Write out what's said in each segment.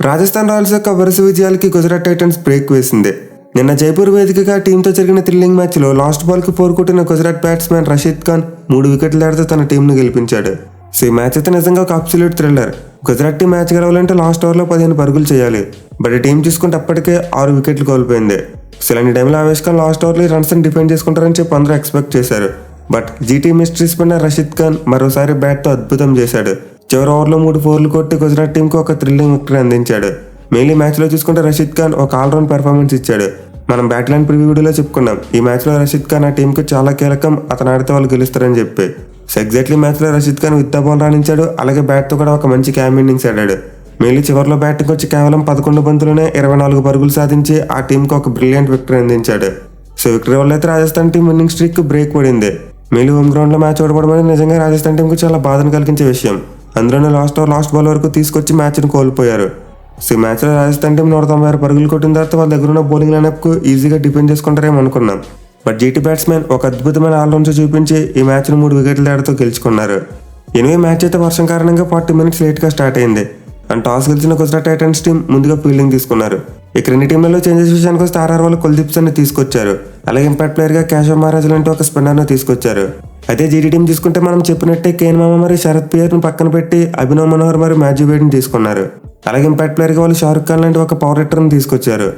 Rajasthan Royals యొక్క వరుస విజయాలకి Gujarat Titans break వేసింది. నిన్న జైపూర్ వేదికగా టీంతో జరిగిన థ్రిల్లింగ్ మ్యాచ్లో లాస్ట్ బాల్కి 4 కొట్టిన గుజరాత్ బ్యాట్స్మెన్ రషీద్ ఖాన్ 3 వికెట్ల తేడాతో తన టీంను గెలిపించాడు. సో ఈ మ్యాచ్ అయితే నిజంగా ఒక absolute thriller. Gujarat team match గెలవాలంటే లాస్ట్ ఓవర్లో 15 పరుగులు చేయాలి. బట్ ఈ టీం చూసుకుంటే అప్పటికే 6 వికెట్లు కోల్పోయింది. సో ఇలాంటి టైంలో ఆవేష్ ఖాన్ లాస్ట్ ఓవర్లో రన్స్ని డిఫెండ్ చేసుకుంటారని చెప్పి అందరూ ఎక్స్పెక్ట్ చేశారు. But GT mystery spinner Rashid Khan మరోసారి బ్యాట్తో అద్భుతం చేశాడు. చివరి ఓవర్లో 3 4లు కొట్టి గుజరాత్ టీంకు ఒక థ్రిల్లింగ్ విక్టరీ అందించాడు. మెయిన్లీ మ్యాచ్లో చూసుకుంటే రషీద్ ఖాన్ ఒక ఆల్రౌండ్ పెర్ఫార్మెన్స్ ఇచ్చాడు. మనం బ్యాట్ లైన్ ప్రివ్యూ వీడియోలో చెప్పుకున్నాం, ఈ మ్యాచ్లో రషీద్ ఖాన్ ఆ టీంకు చాలా కీలకం, అతను ఆడితే వాళ్ళు గెలుస్తారని చెప్పి. సో ఎగ్జాక్ట్లీ మ్యాచ్లో Rashid Khan with the ball రాణించాడు. అలాగే బ్యాట్తో కూడా ఒక మంచి క్యామ్ ఇన్నింగ్స్ ఆడాడు. మెయిన్లీ చివరిలో బ్యాటింగ్ వచ్చి కేవలం 11 బంతుల్లోనే 24 పరుగులు సాధించి ఆ టీంకు ఒక బ్రిలియంట్ విక్టరీ అందించాడు. సో విక్టరీ వల్ల అయితే Rajasthan team winnowing streak break పడింది. మెయిన్లీ హోమ్ గ్రౌండ్లో మ్యాచ్ ఓడిపోవడం అనేది నిజంగా రాజస్థాన్ టీంకు చాలా బాధను కలిగించే విషయం. అందులోనే లాస్ట్ బాల్ వరకు తీసుకొచ్చి మ్యాచ్ను కోల్పోయారు. సో ఈ మ్యాచ్లో రాజస్థాన్ టీం 196 పరుగులు కొట్టిన తర్వాత వాళ్ళ దగ్గర ఉన్న బౌలింగ్ లైనప్కు ఈజీగా డిఫెండ్ చేసుకుంటారేమో అనుకున్నాం. బట్ జీటీ బ్యాట్స్మెన్ ఒక అద్భుతమైన ఆల్రౌండ్స్ చూపించి ఈ మ్యాచ్ను 3 వికెట్ల తేడాతో గెలుచుకున్నారు. ఎనివే మ్యాచ్ అయితే వర్షం కారణంగా 40 మినిట్స్ లేట్గా స్టార్ట్ అయింది. అండ్ టాస్ గెలిచిన గుజరాత్ టైటన్స్ టీం ముందుగా ఫీల్డింగ్ తీసుకున్నారు. ఇక 2 టీంలలో చేంజెస్ విషయానికి వస్తే ఆర్ఆర్ వాళ్ళు కుల్దీప్ ని తీసుకొచ్చారు. అలాగే ఇంపాక్ట్ ప్లేయర్గా కేశవ్ మహారాజ్ లాంటి ఒక స్పిన్నర్ను తీసుకొచ్చారు. అయితే జీటీ టీం తీసుకుంటే మనం చెప్పినట్టే కేన్ మామ మరియు శరత్ పియర్ను పక్కన పెట్టి అభినవ్ మనోహర్ మరియు మ్యాథ్యూ వేడ్ని తీసుకున్నారు. అలాగే ఇంపాక్ట్ ప్లేయర్గా వాళ్ళు షారుఖ్ ఖాన్ లాంటి ఒక పవర్ హిట్టర్ని తీసుకొచ్చారు.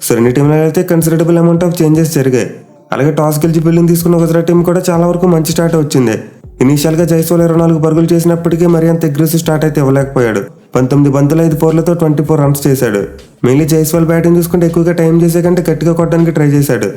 సో 2 టీంలలో అయితే కన్సిడరబుల్ అమౌంట్ ఆఫ్ చేంజెస్ జరిగాయి. అలాగే టాస్ గెలిచి ఫీల్డింగ్ తీసుకున్న గుజరాత్ టీం కూడా చాలా వరకు మంచి స్టార్ట్ వచ్చింది. ఇనీషియల్గా జైస్వాల్ 24 పరుగులు చేసినప్పటికీ మరి అంత అగ్రెసివ్ స్టార్ట్ అయితే ఇవ్వలేకపోయాడు. 19 బంతులు 5 4లతో 24 రన్స్ చేశాడు. మెయిన్లీ జైస్వాల్ బ్యాటింగ్ చూసుకుంటే ఎక్కువగా టైం చేసే కంటే గట్టిగా కొట్టడానికి ట్రై చేశాడు.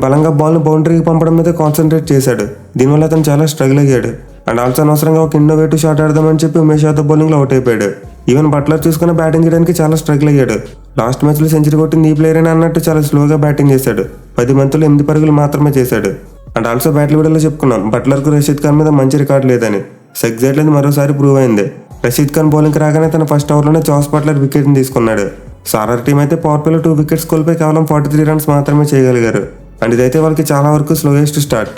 బలంగా బాల్ను బౌండరీకి పంపడం మీద కాన్సన్ట్రేట్ చేశాడు. దీనివల్ల అతను చాలా స్ట్రగుల్ అయ్యాడు. అండ్ ఆల్సో అనవసరంగా ఒక ఇన్నోవేటివ్ షాట్ ఆడదామని చెప్పి ఉమేష్ యాదవ్ బౌలింగ్లో అవుట్ అయిపోయాడు. ఈవెన్ బట్లర్ చూసుకున్న బ్యాటింగ్ చేయడానికి చాలా స్ట్రగుల్ అయ్యాడు. లాస్ట్ మ్యాచ్లో సెంచరీ కొట్టింది ఈ ప్లేయర్ అని అన్నట్టు చాలా స్లోగా బ్యాటింగ్ చేశాడు. 10 బంతులు 8 పరుగులు మాత్రమే చేశాడు. అండ్ ఆల్సో బ్యాట్ల వీడియోలో చెప్పుకున్నాం బట్లర్కు రషీద్ ఖాన్ మీద మంచి రికార్డు లేదని. సో ఎగ్జాక్ట్లీ అది మరోసారి ప్రూవ్ అయింది. రషీద్ ఖాన్ బౌలింగ్కి రాగానే తన ఫస్ట్ ఓవర్లోనే జాస్ బట్లర్ వికెట్ని తీసుకున్నాడు. సో ఆర్ఆర్ టీం అయితే పవర్ ప్లేలో 2 వికెట్స్ కోల్పోయి కేవలం 43 రన్స్ మాత్రమే చేయగలిగారు. అండ్ ఇదైతే వాళ్ళకి చాలా వరకు స్లోయెస్ట్ స్టార్ట్.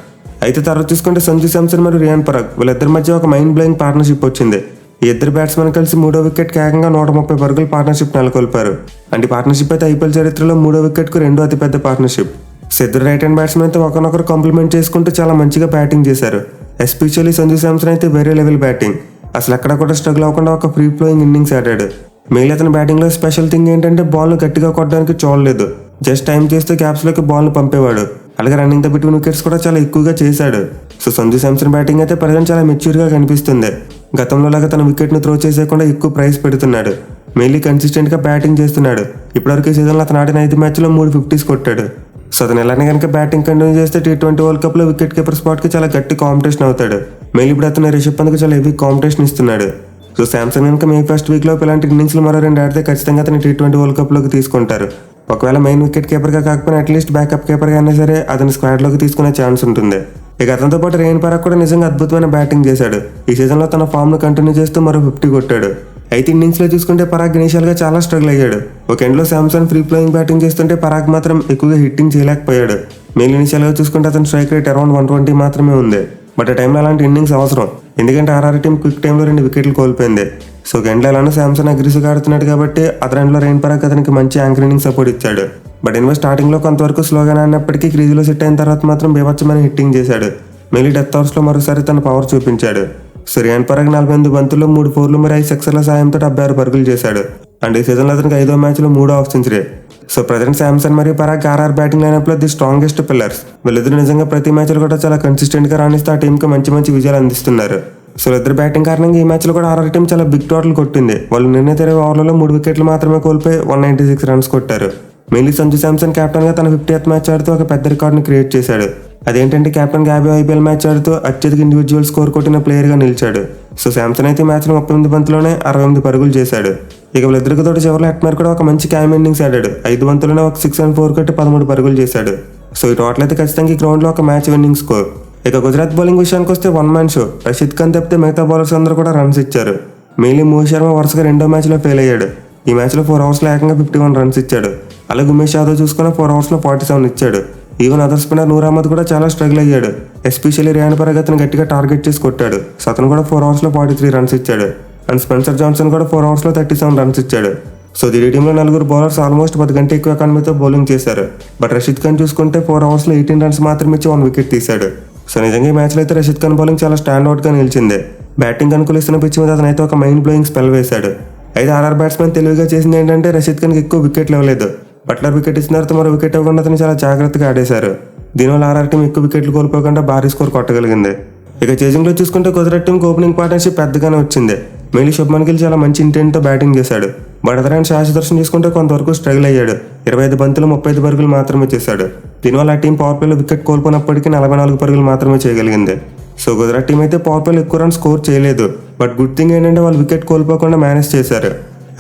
అయితే తర్వాత చూసుకుంటే సంజు శాంసన్ మరియు రియాన్ పరాగ్ వీళ్ళిద్దరి మధ్య ఒక మైండ్ బ్లోయింగ్ పార్ట్నర్షిప్ వచ్చింది. ఈ ఇద్దరు బ్యాట్స్మెన్ కలిసి 3వ వికెట్ ఏకంగా 130 పరుగుల పార్ట్నర్షిప్ నెలకొల్పారు. అంటే ఈ పార్ట్నర్షిప్ అయితే ఐపీఎల్ చరిత్రలో 3వ వికెట్కు 2వ అతిపెద్ద పార్ట్నర్షిప్. సో ఇద్దరు రైట్ హ్యాండ్ బ్యాట్స్మెన్ అయితే ఒకరినొకరు కాంప్లిమెంట్ చేసుకుంటూ చాలా మంచిగా బ్యాటింగ్ చేశారు. ఎస్పెషల్లీ సంజు శాంసన్ అయితే వేరే లెవెల్ బ్యాటింగ్. అసలు ఎక్కడ కూడా స్ట్రగుల్ అవ్వకుండా ఒక ఫ్రీ ఫ్లోయింగ్ ఇన్నింగ్స్ ఆడాడు. మెయిన్ అతని బ్యాటింగ్లో స్పెషల్ థింగ్ ఏంటంటే బాల్ను గట్టిగా కొట్టడానికి చూడలేదు. జస్ట్ టైం చేస్తూ గ్యాప్స్లోకి బాల్ను పంపేవాడు. అలాగే రన్నింగ్ ద బిట్వీన్ వికెట్స్ కూడా చాలా ఎక్కువగా చేశాడు. సో సంజు శాంసన్ బ్యాటింగ్ అయితే ప్రజెంట్ చాలా మెచ్యూర్గా కనిపిస్తుంది. గతంలో లాగా తన వికెట్ను త్రో చేసేయకుండా ఎక్కువ ప్రైస్ పెడుతున్నాడు. మెయిన్లీ కన్సిస్టెంట్గా బ్యాటింగ్ చేస్తున్నాడు. ఇప్పటివరకు ఈ సీజన్లో అతను ఆడిన 5 మ్యాచ్లో 3 50s కొట్టాడు. సో అతను ఎలానే కనుక బ్యాటింగ్ కంటిన్యూ చేస్తే T20 వరల్డ్ కప్లో వికెట్ కీపర్ స్పాట్కి చాలా గట్టి కాంపిటీషన్ అవుతాడు. మెయిన్లీ ఇప్పుడు అతను రిషబ్ పంత్కు చాలా హెవీ కాంపిటీషన్ ఇస్తున్నాడు. సో శాంసన్ కనుక మే ఫస్ట్ వీక్లో ఇలాంటి ఇన్నింగ్స్లో మరో 2 ఆడితే ఖచ్చితంగా అతను T20 వరల్డ్ కప్లోకి తీసుకుంటారు. ఒకవేళ మెయిన్ వికెట్ కీపర్గా కాకపోయినా అట్లీస్ట్ బ్యాకప్ కీపర్గా అయినా సరే అతని స్క్వాడ్లోకి తీసుకునే ఛాన్స్ ఉంటుంది. ఇక అతనితో పాటు రియాన్ పరాగ్ కూడా నిజంగా అద్భుతమైన బ్యాటింగ్ చేశాడు. ఈ సీజన్లో తన ఫామ్ను కంటిన్యూ చేస్తూ మరో 50 కొట్టాడు. అయితే ఇన్నింగ్స్లో చూసుకుంటే పరాగ్ ఇనిషియల్గా చాలా స్ట్రగుల్ అయ్యాడు. ఒక ఎండ్లో శాంసన్ ఫ్రీ ఫ్లోయింగ్ బ్యాటింగ్ చేస్తుంటే పరాగ్ మాత్రం ఎక్కువగా హిట్టింగ్ చేయలేకపోయాడు. మెయిన్ ఇనిషియల్గా చూసుకుంటే అతని స్ట్రైక్ రేట్ అరౌండ్ 120 మాత్రమే ఉంది. బట్ ఆ టైంలో అలాంటి ఇన్నింగ్స్ అవసరం, ఎందుకంటే ఆర్ఆర్ టీం క్విక్ టైంలో 2 వికెట్లు కోల్పోయింది. సో ఎండ్లో ఎలానో శాంసన్ అగ్రెసివ్గా ఆడుతున్నాడు కాబట్టి అతని ఎండ్లో రియాన్ పరాగ్ అతనికి మంచి యాంకర్ ఇన్నింగ్స్ సపోర్ట్ ఇచ్చాడు. బట్ స్టార్టింగ్లో కొంతవరకు స్లోగానే ఆడినప్పటికీ క్రీజులో సెట్ అయిన తర్వాత మాత్రం బీభత్సమైన హిట్టింగ్ చేశాడు. మెయిన్లీ డెత్ ఓవర్స్లో మరోసారి తన పవర్ చూపించాడు. సో రియాన్ పరాగ్ 48 బంతుల్లో 3 4లు మరియు 5 6ల సాయంతో 76 పరుగులు చేశాడు. అండ్ ఈ సీజన్లో అతనికి 5వ మ్యాచ్లో 3వ half century. So present Samson మరియు పరాగ్ ఆర్ఆర్ బ్యాటింగ్ లైనప్లో ది స్ట్రాంగెస్ట్ పిల్లర్స్. వీళ్ళిద్దరు నిజంగా ప్రతి మ్యాచ్లో కూడా చాలా కన్సిస్టెంట్గా రాణిస్తూ ఆ టీంకి మంచి విజయాలు అందిస్తున్నారు. సో ఇద్దరు బ్యాటింగ్ కారణంగా ఈ మ్యాచ్లో కూడా ఆర్ఆర్ టీం చాలా బిగ్ టోటల్ కొట్టింది. వాళ్ళు నిర్ణీత 20 ఓవర్లలో 3 వికెట్లు మాత్రమే కోల్పోయి 196 రన్స్ కొట్టారు. మెయిన్లీ సంజు శాంసన్ కెప్టెన్గా తన 50th మ్యాచ్ ఆడుతూ ఒక పెద్ద రికార్డుని క్రియేట్ చేశాడు. అదేంటంటే కెప్టెన్గా 50 ఐపీఎల్ మ్యాచ్ ఆడుతూ అత్యధిక ఇండివిజువల్ స్కోర్ కొట్టిన ప్లేయర్గా నిలిచాడు. సో శాంసన్ అయితే ఈ మ్యాచ్లో 38 బంతుల్లోనే 68 పరుగులు చేశాడు. ఇక వీళ్ళిద్దరికి తోటి చివరిలో అట్మర్ కూడా ఒక మంచి క్యామ్ ఇన్నింగ్స్ ఆడాడు. 5 బంతుల్లోనే ఒక 6 and 4 కొట్టి 13 పరుగులు చేశాడు. సో ఈ టోటల్ అయితే ఖచ్చితంగా ఈ గ్రౌండ్లో ఒక మ్యాచ్ విన్నింగ్ స్కోర్. ఇక గుజరాత్ బౌలింగ్ విషయానికి వస్తే 1 man షో. రషీద్ ఖాన్ తప్పితే మిగతా బౌలర్స్ అందరూ కూడా రన్స్ ఇచ్చారు. మెయిన్లీ మోహిత్ శర్మ వరుసగా 2వ మ్యాచ్లో ఫెయిల్ అయ్యాడు. ఈ మ్యాచ్లో 4 అవర్స్లో ఏకంగా 51 రన్స్ ఇచ్చాడు. అలాగే ఉమేష్ యాదవ్ చూసుకున్న 4 అవర్స్లో 47 ఇచ్చాడు. Even other spinner Noor Ahmad కూడా చాలా స్ట్రగుల్ అయ్యాడు. ఎస్పెషల్లీ రియాన్ పరాగ్ అతను గట్టిగా టార్గెట్ చేసి కొట్టాడు. సో అతను కూడా 4 అవర్స్లో 43 రన్స్ ఇచ్చాడు. అండ్ స్పెన్సర్ జాన్సన్ కూడా 4 అవర్స్లో 37 రన్స్ ఇచ్చాడు. సో దిల్లీ టీంలో నలుగురు బౌలర్స్ ఆల్మోస్ట్ 10 గంట ఎక్కువ ఎకానమీతో బౌలింగ్ చేశారు. బట్ రషీద్ ఖాన్ చూసుకుంటే 4 ఓవర్స్లో 18 రన్స్ మాత్రమే ఇచ్చి 1 వికెట్ తీశాడు. సో నిజంగా ఈ మ్యాచ్లో అయితే రషీద్ ఖాన్ బౌలింగ్ చాలా స్టాండౌట్గా నిలిచింది. బ్యాటింగ్ అనుకూలిస్తున్న పిచ్ మీద అతనైతే ఒక మైండ్ బ్లోయింగ్ స్పెల్ వేశాడు. అయితే ఆర్ఆర్ బ్యాట్స్మెన్ తెలివిగా చేసింది ఏంటంటే రషీద్ ఖాన్కి ఎక్కువ వికెట్లు ఇవ్వలేదు. బట్లర్ వికెట్ ఇచ్చిన తర్వాత మరో వికెట్ ఇవ్వకుండా అతను చాలా జాగ్రత్తగా ఆడేశారు. దీనివల్ల ఆర్ఆర్ టీం ఎక్కువ వికెట్లు కోల్పోకుండా భారీ స్కోర్ కొట్టగలిగింది. ఇక చేజింగ్లో చూసుకుంటే గుజరాత్ టీంకి ఓపెనింగ్ పార్ట్నర్షిప్ పెద్దగానే వచ్చింది. మెయిన్లీ శుభ్మన్ గిల్ చాలా మంచి ఇంటెంట్తో బ్యాటింగ్ చేశాడు. బట్ అతను శాశ్వత దర్శనం చూసుకుంటే కొంతవరకు స్ట్రగుల్ అయ్యాడు. 25 బంతులు 35 పరుగులు మాత్రమే చేశాడు. దీనివల్ల ఆ టీం పవర్ ప్లేలో వికెట్ కోల్పోయినప్పటికీ 44 పరుగులు మాత్రమే చేయగలిగింది. సో గుజరాత్ టీం అయితే పవర్ ప్లేలో ఎక్కువ రన్ స్కోర్ చేయలేదు. బట్ గుడ్ థింగ్ ఏంటంటే వాళ్ళు వికెట్ కోల్పోకుండా మేనేజ్ చేశారు.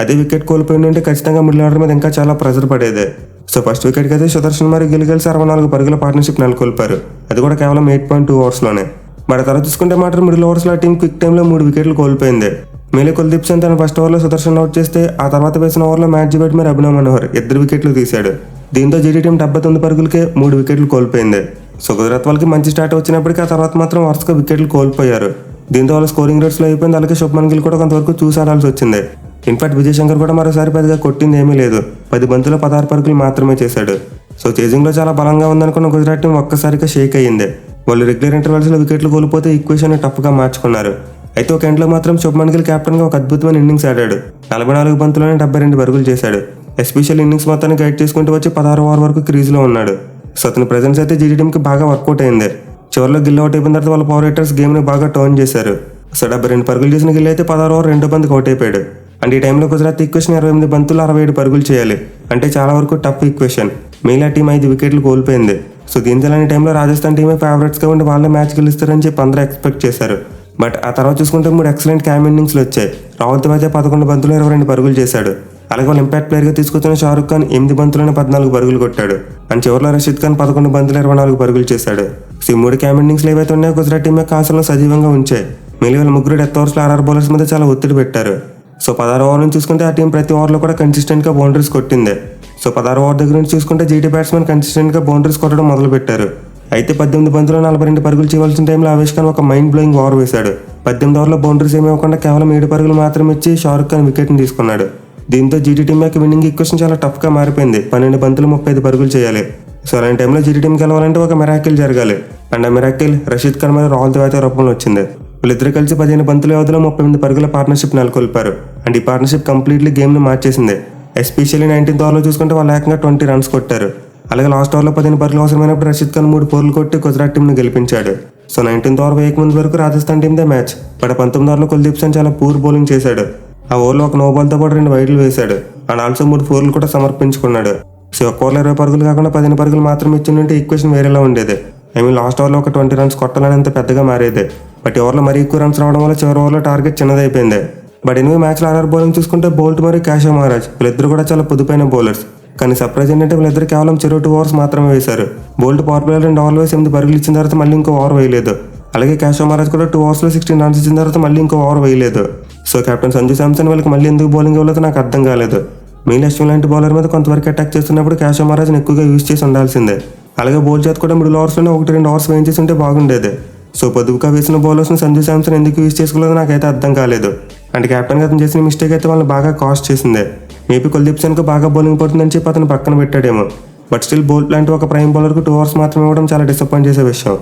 అదే వికెట్ కోల్పోయిందంటే ఖచ్చితంగా మిడిల్ ఆర్డర్ మీద ఇంకా చాలా ప్రెజర్ పడేది. సో ఫస్ట్ వికెట్కి అయితే సుదర్శన్ మరియు గిల్ కలిసి 64 పరుగుల పార్ట్నర్షిప్ నెలకొల్పారు. అది కూడా కేవలం 8.2 ఓవర్స్లోనే. మరి తర్వాత చూసుకుంటే మాత్రం మిడిల్ ఓవర్స్లో టీం క్విక్ టైంలో 3 వికెట్లు కోల్పోయింది. మేలే కుల్దీప్ సింగ్ తన ఫస్ట్ ఓవర్లో సుదర్శన్ అవుట్ చేస్తే ఆ తర్వాత వేసిన ఓవర్లో మ్యాచ్ బెట్ మరి అభినవ్ మనోహర్ 2 వికెట్లు తీశాడు. దీంతో జీటీ టీం 79 పరుగులకే 3 వికెట్లు కోల్పోయింది. సో గుజరాత్ వాళ్ళకి మంచి స్టార్ట్ వచ్చినప్పటికీ ఆ తర్వాత మాత్రం వరుసగా వికెట్లు కోల్పోయారు. దీంతో వాళ్ళ స్కోరింగ్ రేట్స్లో అయిపోయింది. అలాగే శుభ్మన్ గిల్ కూడా కొంతవరకు చూసాడాల్సి వచ్చింది. ఇన్ఫాక్ట్ విజయ్ శంకర్ కూడా మరోసారి పెద్దగా కొట్టింది ఏమీ లేదు. 10 బంతుల్లో 16 పరుగులు మాత్రమే చేశాడు. సో చేజింగ్లో చాలా బలంగా ఉందనుకున్న గుజరాత్ టీం ఒక్కసారిగా షేక్ అయ్యింది. వాళ్ళు రెగ్యులర్ ఇంటర్వెల్స్లో వికెట్లు కోల్పోతే ఈక్వేషన్ టఫ్గా మార్చుకున్నారు. అయితే ఒక ఎండ్లో మాత్రం శుభ్మన్ గిల్ కెప్టెన్గా ఒక అద్భుతమైన ఇన్నింగ్స్ ఆడాడు. 44 బంతుల్లోనే 72 పరుగులు చేశాడు. ఎస్పెషల్ ఇన్నింగ్స్ మొత్తాన్ని గైడ్ చేసుకుంటూ వచ్చి 16 ఓవర్ వరకు క్రీజ్లో ఉన్నాడు. సో అతని ప్రెజెన్స్ అయితే జీటీ టీంకి బాగా వర్కౌట్ అయింది. చివరిలో గిల్ అవుట్ అయిపోయిన తర్వాత వాళ్ళ పవర్ హిట్టర్స్ గేమ్ని బాగా టర్న్ చేశారు. సో 72 పరుగులు చేసిన గిల్ అయితే 16 ఓవర్ 2 బంతికి అవుట్ అయిపోయాడు. అండ్ ఈ టైంలో గుజరాత్ ఈక్వేషన్ 28 బంతులు 67 పరుగులు చేయాలి. అంటే చాలా వరకు టఫ్ ఈక్వేషన్. మిగిలిన టీం 5 వికెట్లు కోల్పోయింది. సో దీంతో ఈ టైంలో రాజస్థాన్ టీమే ఫేవరెట్స్గా ఉండి వాళ్ళే మ్యాచ్ గెలుస్తారని చెప్పి అందరూ ఎక్స్పెక్ట్ చేశారు. బట్ ఆ తర్వాత చూసుకుంటే 3 ఎక్సలెంట్ క్యామ్ ఇన్నింగ్స్లు వచ్చాయి. రాహుల్ అయితే 11 బంతులు 22 పరుగులు చేశాడు. అలాగే వాళ్ళు ఇంపాక్ట్ ప్లేయర్గా తీసుకొచ్చిన షారుఖ్ ఖాన్ 8 బంతుల్లోనే 14 పరుగులు కొట్టాడు. అండ్ చివరిలో రషీద్ ఖాన్ 11 బంతులు 24 పరుగులు చేశాడు. సో ఈ 3 క్యామ్ ఇన్నింగ్స్లు ఏవైతే ఉన్నాయో గుజరాత్ టీమే కాసులను సజీవంగా ఉంచాయి. మిగిలిన వాళ్ళ ముగ్గురు డెత్ ఓవర్స్లో ఆర్ఆర్ బౌలర్స్ మీద చాలా ఒత్తిడి పెట్టారు. సో 16 ఓవర్ నుంచి చూసుకుంటే ఆ టీం ప్రతి ఓవర్లో కూడా కన్సిస్టెంట్గా బౌండరీస్ కొట్టింది. సో 16 ఓవర్ దగ్గర నుంచి చూసుకుంటే జీటీ బ్యాట్స్మెన్ కన్సిస్టెంట్గా బౌండరీస్ కొట్టడం మొదలు పెట్టారు. అయితే 18 బంతుల్లో 42 పరుగులు చేయవలసిన టైంలో ఆవేష్ ఖాన్ ఒక మైండ్ బ్లోయింగ్ ఓవర్ వేశాడు. 18 ఓవర్లో బౌండరీస్ ఏమి ఇవ్వకుండా కేవలం 7 పరుగులు మాత్రమే ఇచ్చి షారుఖ్ ఖాన్ వికెట్ని తీసుకున్నాడు. దీంతో జీటీ టీం యొక్క విన్నింగ్ ఈక్వేషన్ చాలా టఫ్గా మారిపోయింది. 12 బంతులు 35 పరుగులు చేయాలి. సో అలాంటి టైంలో జీటీ టీం గెలవాలంటే ఒక మిరాకిల్ జరగాలి. అండ్ ఆ మిరాకిల్ రషీద్ ఖాన్ మరియు రాహుల్ ద్రావిడ్ రూపంలో వచ్చింది. వీళ్ళిద్దరు కలిసి 15 బంతుల వ్యవధిలో 38 పరుగుల పార్ట్నర్షిప్ నెలకొల్పారు. అండ్ ఈ పార్ట్నర్షిప్ కంప్లీట్లీ గేమ్ని మార్చేసింది. ఎస్పెషల్లీ 19th ఓవర్లో చూసుకుంటే వాళ్ళు ఏకంగా 20 రన్స్ కొట్టారు. అలాగే లాస్ట్ ఓవర్లో 15 పరుగులు అవసరమైనప్పుడు రషీద్ ఖాన్ 3 4లు కొట్టి గుజరాత్ టీంని గెలిపించాడు. సో 19th ఓవర్ వేయక ముందు వరకు రాజస్థాన్ టీందే మ్యాచ్. బట్ 19th ఓవర్లో కుల్దీప్ సింగ్ చాలా పూర్ బౌలింగ్ చేశాడు. ఆ ఓవర్లో ఒక నో బాల్తో పాటు 2 వైడ్లు వేశాడు. అండ్ ఆల్సో 3 4లు కూడా సమర్పించుకున్నాడు. సో ఒక్క ఓవర్లో 20 పరుగులు కాకుండా 15 పరుగులు మాత్రం ఇచ్చిందంటే ఈక్వేషన్ వేరేలా ఉండేది. లాస్ట్ ఓవర్లో ఒక 20 రన్స్ కొట్టాలని అంత పెద్దగా మారేది. బట్ ఈ ఓవర్లో మరీ ఎక్కువ రన్స్ రావడం వల్ల చివరి ఓవర్లో టార్గెట్ చిన్నదైపోయింది. బట్ ఎనిమిది మ్యాచ్లో ఆర్ఆర్ బౌలింగ్ చూసుకుంటే బోల్ట్ మరియు కేశవ్ మహారాజ్ వీళ్ళిద్దరు కూడా చాలా పొదుపైన బౌలర్స్. కానీ సర్ప్రైజ్ ఏంటంటే వీళ్ళిద్దరు కేవలం 2 ఓవర్స్ మాత్రమే వేశారు. బోల్ట్ పవర్ ప్లేలో 2 ఓవర్లు వేసి 8 పరుగులు ఇచ్చిన తర్వాత మళ్ళీ ఇంకో ఓవర్ వేయలేదు. అలాగే కేశవ్ మహారాజ్ కూడా 2 ఓవర్స్లో 16 రన్స్ ఇచ్చిన తర్వాత మళ్ళీ ఇంకో ఓవర్ వేయలేదు. సో కెప్టెన్ సంజు శాంసన్ వీళ్ళకి మళ్ళీ ఎందుకు బౌలింగ్ ఇవ్వలేదో నాకు అర్థం కాలేదు. మిగిలిన అశ్విన్ లాంటి బౌలర్ మీద కొంతవరకు అటాక్ చేస్తున్నప్పుడు కేశవ్ మహారాజ్ని ఎక్కువగా యూజ్ చేసి ఉండాల్సిందే. అలాగే బౌల్ చేత కూడా మిడిల్ ఓవర్స్లోనే 1-2 ఓవర్స్ వేయించేసి ఉంటే బాగుండేది. సో పొదుపుగా వేసిన బౌలర్స్ని సంజు శాంసన్ ఎందుకు యూజ్ చేసుకోలేదో నాకైతే అర్థం కాలేదు. అంటే కెప్టెన్గా అతను చేసిన మిస్టేక్ అయితే వాళ్ళని బాగా కాస్ట్ చేసిందే. మేబీ కుల్దీప్ సింగ్కి బాగా బౌలింగ్ పడుతుందని చెప్పి అతను పక్కన పెట్టాడేమో. బట్ స్టిల్ బోల్ట్ లాంటి ఒక ప్రైమ్ బౌలర్కు 2 ఓవర్స్ మాత్రమే ఇవ్వడం చాలా డిసప్పాయింట్ చేసే విషయం.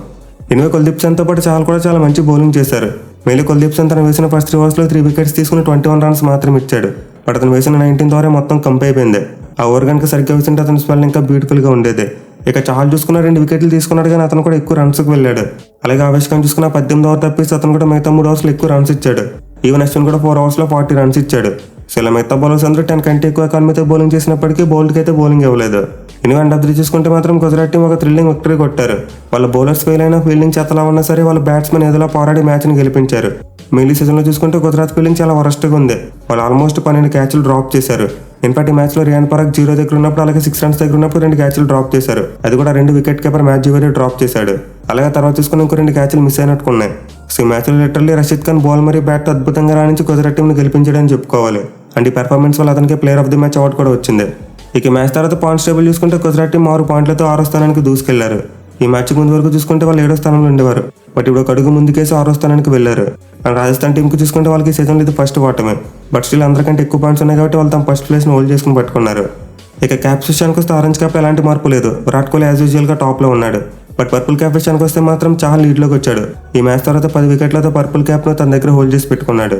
ఎనివే కుల్దీప్ సింగ్తో పాటు చాలా మంచి బౌలింగ్ చేశారు. మేలీ కుల్దీప్ సింగ్ తను వేసిన ఫస్ట్ 3 ఓవర్స్లో 3 వికెట్స్ తీసుకుని 21 రన్స్ మాత్రం ఇచ్చాడు. బట్ అతను వేసిన 19th ఓవర్ మొత్తం కంప్ అయిపోయింది. ఆ ఓవర్ కనుక సరిగ్గా వేసింటే అతని స్పెల్ ఇంకా బ్యూటిఫుల్గా ఉండేది. ఇక చాలు చూసుకున్న 2 వికెట్లు తీసుకున్నాడు కానీ అతను కూడా ఎక్కువ రన్స్కి వెళ్ళాడు. అలాగే ఆవేష్ ఖాన్ చూసుకున్న 18th ఓవర్ తప్పిస్తే అతను కూడా మిగతా 3 ఓవర్స్లో ఎక్కువ రన్స్ ఇచ్చాడు. ఈవెన్ అశ్విన్ కూడా 4 ఓవర్స్లో 40 రన్స్ ఇచ్చాడు. సో ఇలా మిగతా బౌలర్స్ అందరూ 10 కంటే ఎక్కువ ఎకానమీతో బౌలింగ్ చేసినప్పటికీ బౌల్ట్కి అయితే బౌలింగ్ ఇవ్వలేదు. ఎనివే అండ్ 3 చూసుకుంటే మాత్రం గుజరాత్ టీం ఒక థ్రిల్లింగ్ విక్టరీ కొట్టారు. వాళ్ళ బౌలర్స్ ఫెయిల్ అయినా ఫీల్డింగ్ చేతలా ఉన్నా సరే వాళ్ళ బ్యాట్స్మెన్ ఏదోలా పోరాడి మ్యాచ్ని గెలిపించారు. మిగిలిన సీజన్లో చూసుకుంటే గుజరాత్ ఫీల్డింగ్ చాలా వరస్ట్గా ఉంది. వాళ్ళు ఆల్మోస్ట్ 12 క్యాచ్లు డ్రాప్ చేశారు. ఇన్ఫాక్ట్ ఈ మ్యాచ్లో రియాన్ పరాగ్ 0 దగ్గర ఉన్నప్పుడు అలాగే 6 రన్స్ దగ్గర ఉన్నప్పుడు 2 క్యాచ్లు డ్రాప్ చేశారు. అది కూడా 2 వికెట్ కీపర్ మ్యాచ్ జీవోరే డ్రాప్ చేశాడు. అలాగే తర్వాత చూసుకుని ఇంకో 2 క్యాచ్లు మిస్ అయినట్టుకున్నాయి. సో ఈ మ్యాచ్లో లిటరల్లీ రషీద్ ఖాన్ బాల్ మరియు బ్యాట్ అద్భుతంగా రాణించి గుజరాత్ టీంని గెలిపించడని చెప్పుకోవాలి. అండ్ ఈ పెర్ఫార్మెన్స్ వల్ల అతనికి player of the match award కూడా వచ్చింది. ఇక మ్యాచ్ తర్వాత పాయింట్స్ టేబుల్ చూసుకుంటే గుజరాత్ టీం 6 పాయింట్లతో 6వ స్థానానికి దూసుకెళ్లారు. ఈ మ్యాచ్ ముందు వరకు చూసుకుంటే వాళ్ళు 7వ స్థానంలో ఉండేవారు. బట్ ఇప్పుడు ఒక అడుగు ముందుకేసి 6వ స్థానానికి వెళ్లారు. అండ్ రాజస్థాన్ టీంకి చూసుకుంటే వాళ్ళకి సీజన్లో ఇది ఫస్ట్ ఓటమే. బట్ స్టిల్ అందరికంటే ఎక్కువ పాయింట్స్ ఉన్నాయి కాబట్టి వాళ్ళు తమ ఫస్ట్ ప్లేస్ని హోల్డ్ చేసుకుని పట్టుకున్నారు. ఇక క్యాప్స్ విషయానికి వస్తే ఆరెంజ్ క్యాప్ ఎలాంటి మార్పు లేదు. విరాట్ కోహ్లీ యాజ్ యూజువల్గా టాప్లో ఉన్నాడు. బట్ పర్పుల్ క్యాప్ విషయానికి వస్తే మాత్రం చాలా లీడ్లోకి వచ్చాడు. ఈ మ్యాచ్ తర్వాత 10 వికెట్లతో పర్పుల్ క్యాప్ను తన దగ్గర హోల్డ్ చేసి పెట్టుకున్నాడు.